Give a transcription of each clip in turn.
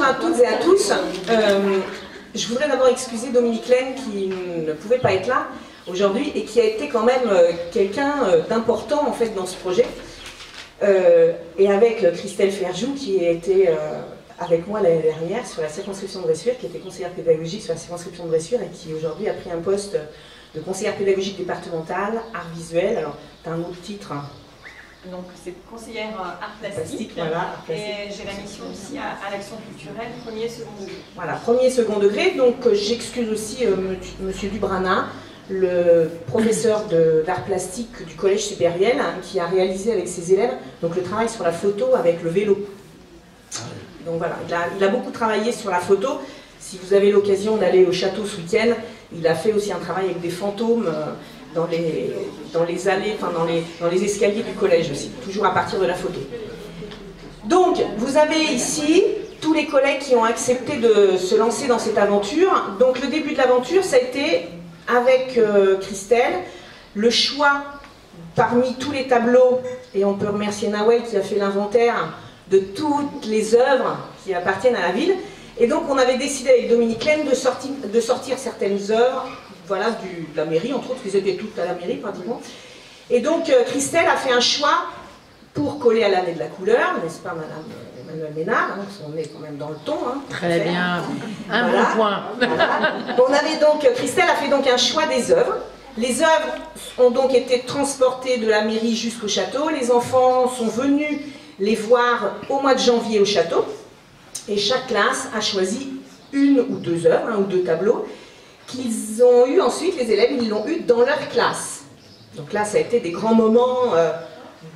à toutes et à tous. Je voudrais d'abord excuser Dominique Laine qui ne pouvait pas être là aujourd'hui et qui a été quand même quelqu'un d'important en fait dans ce projet. Et avec Christelle Ferjou qui a été avec moi l'année dernière sur la circonscription de Bressuire, qui était conseillère pédagogique sur la circonscription de Bressuire et qui aujourd'hui a pris un poste de conseillère pédagogique départementale, art visuel. Alors, tu as un autre titre. Donc, c'est conseillère art plastique. Voilà, art plastique. Et j'ai la mission aussi à l'action culturelle, premier et second degré. Voilà, premier et second degré. Donc, j'excuse aussi Monsieur Dubrana, le professeur d'art plastique du Collège Supériel, hein, qui a réalisé avec ses élèves donc, le travail sur la photo avec le vélo. Donc voilà, il a beaucoup travaillé sur la photo. Si vous avez l'occasion d'aller au château ce week-end, il a fait aussi un travail avec des fantômes dans les allées, enfin dans les escaliers du collège aussi, toujours à partir de la photo. Donc, vous avez ici tous les collègues qui ont accepté de se lancer dans cette aventure. Donc le début de l'aventure, ça a été avec Christelle, le choix parmi tous les tableaux, et on peut remercier Nawel qui a fait l'inventaire de toutes les œuvres qui appartiennent à la ville. Et donc on avait décidé avec Dominique Laine de sortir certaines œuvres, voilà, de la mairie, entre autres, ils étaient toutes à la mairie pratiquement. Et donc Christelle a fait un choix pour coller à l'année de la couleur, n'est-ce pas Madame Emmanuelle Ménard, hein, on est quand même dans le ton. Hein, très bien, un voilà. bon point. Voilà. Christelle a fait donc un choix des œuvres. Les œuvres ont donc été transportées de la mairie jusqu'au château. Les enfants sont venus les voir au mois de janvier au château. Et chaque classe a choisi une ou deux œuvres, un ou deux tableaux, qu'ils ont eu ensuite, les élèves, ils l'ont eu dans leur classe. Donc là, ça a été des grands moments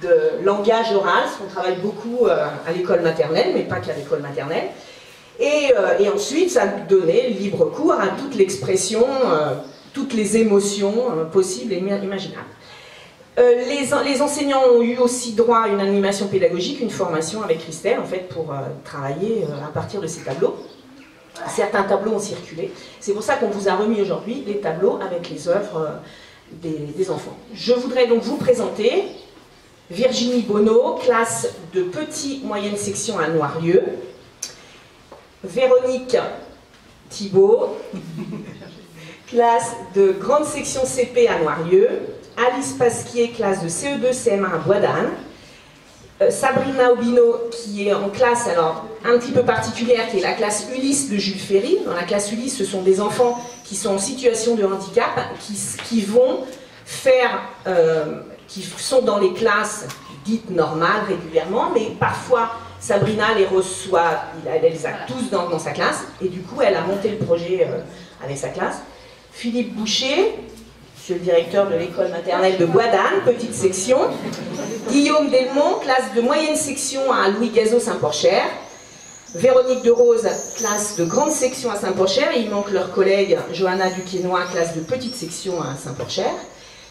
de langage oral, parce qu'on travaille beaucoup à l'école maternelle, mais pas qu'à l'école maternelle. Et ensuite, ça a donné libre cours à toute l'expression, toutes les émotions possibles et imaginables. Les enseignants ont eu aussi droit à une animation pédagogique, une formation avec Christelle, en fait, pour travailler à partir de ces tableaux. Certains tableaux ont circulé. C'est pour ça qu'on vous a remis aujourd'hui les tableaux avec les œuvres des enfants. Je voudrais donc vous présenter Virginie Bonneau, classe de petite moyenne section à Noirieux. Véronique Thibault, classe de grande section CP à Noirieux. Alice Pasquier, classe de CE2 CM1 à Bois-d'Anne. Sabrina Obino, qui est en classe alors un petit peu particulière, qui est la classe Ulysse de Jules Ferry. Dans la classe Ulysse, ce sont des enfants qui sont en situation de handicap, qui vont faire, qui sont dans les classes dites normales régulièrement, mais parfois Sabrina les reçoit, elle les a tous dans sa classe, et du coup elle a monté le projet avec sa classe. Philippe Boucher, le directeur de l'école maternelle de Bois-d'Anne, petite section. Guillaume Delmont, classe de moyenne section à Louis Gazeau Saint-Porcher. Véronique de Rose, classe de grande section à Saint-Porcher. Et il manque leur collègue Johanna Duquesnoy, classe de petite section à Saint-Porcher.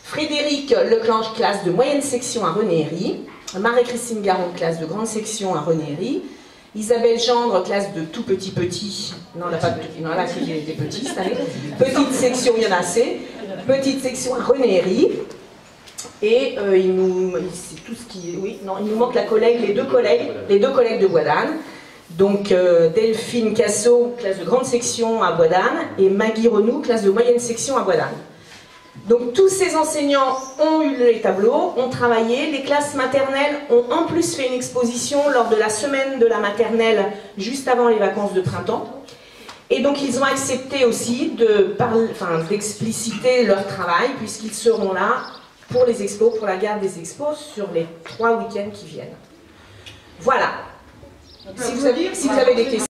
Frédéric Leclanche, classe de moyenne section à Renéry. Marie-Christine Garon, classe de grande section à Renéry. Isabelle Gendre, classe de tout petit. Non, on n'a pas de petit. Non, là, c'est des petits cette année. Petite section, il y en a assez. Petite section à Renéry. Et c'est tout ce qui. Oui, non, il nous manque la collègue, les deux collègues de Bois-d'Anne. Donc Delphine Cassot, classe de grande section à Bois-d'Anne, et Maggie Renou, classe de moyenne section à Bois-d'Anne. Donc tous ces enseignants ont eu les tableaux, ont travaillé. Les classes maternelles ont en plus fait une exposition lors de la semaine de la juste avant les vacances de printemps. Et donc ils ont accepté aussi d'expliciter leur travail, puisqu'ils seront là pour les expos, pour la garde des expos, sur les 3 week-ends qui viennent. Voilà. Si vous avez des questions.